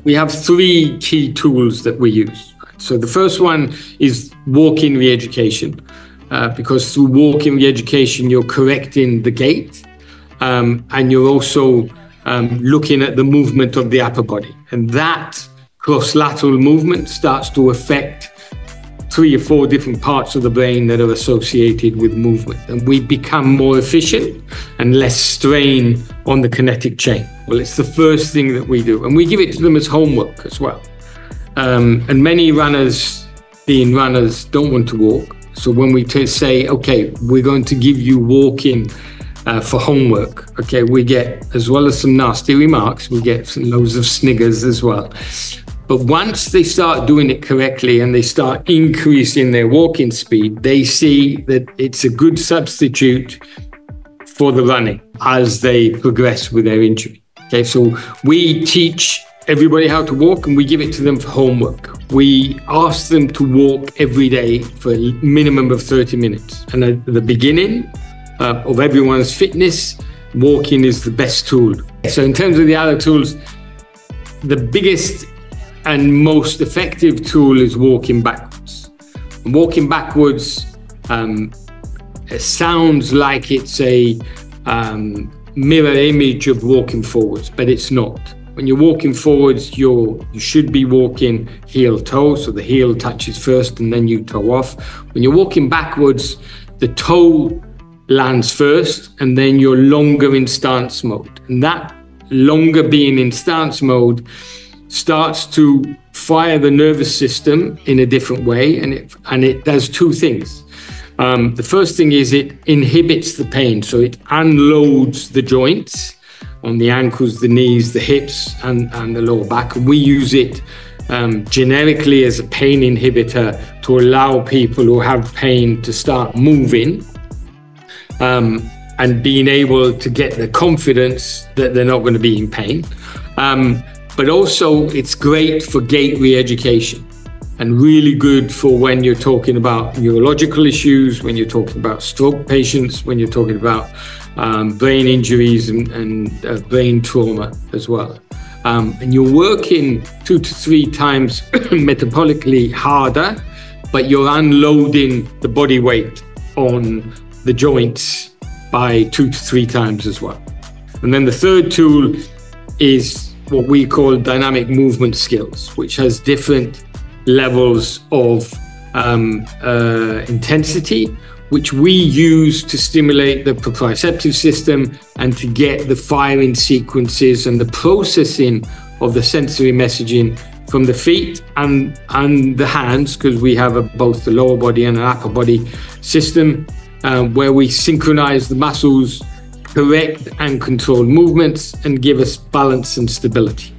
We have three key tools that we use. So the first one is walking re-education, because through walking re-education, you're correcting the gait, and you're also looking at the movement of the upper body. And that cross-lateral movement starts to affect 3 or 4 different parts of the brain that are associated with movement. And we become more efficient and less strain on the kinetic chain. Well, it's the first thing that we do. And we give it to them as homework as well. And many runners, being runners, don't want to walk. So when we say, okay, we're going to give you walking for homework, okay, we get, as well as some nasty remarks, we get some loads of sniggers as well. But once they start doing it correctly and they start increasing their walking speed, they see that it's a good substitute for the running as they progress with their injury. Okay, so we teach everybody how to walk and we give it to them for homework. We ask them to walk every day for a minimum of 30 minutes. And at the beginning of everyone's fitness, walking is the best tool. So in terms of the other tools, the biggest and most effective tool is walking backwards. And walking backwards it sounds like it's a mirror image of walking forwards, but it's not. When you're walking forwards, you should be walking heel toe, so the heel touches first and then you toe off. When you're walking backwards, the toe lands first and then you're longer in stance mode. And that longer being in stance mode starts to fire the nervous system in a different way, and it does 2 things. The first thing is it inhibits the pain, so it unloads the joints on the ankles, the knees, the hips, and the lower back. We use it generically as a pain inhibitor to allow people who have pain to start moving and being able to get the confidence that they're not going to be in pain. But also it's great for gait re-education and really good for when you're talking about neurological issues, when you're talking about stroke patients, when you're talking about brain injuries and brain trauma as well. And you're working 2 to 3 times metabolically harder, but you're unloading the body weight on the joints by 2 to 3 times as well. And then the third tool is what we call dynamic movement skills, which has different levels of intensity, which we use to stimulate the proprioceptive system and to get the firing sequences and the processing of the sensory messaging from the feet and the hands, because we have both the lower body and an upper body system where we synchronize the muscles, correct and control movements, and give us balance and stability.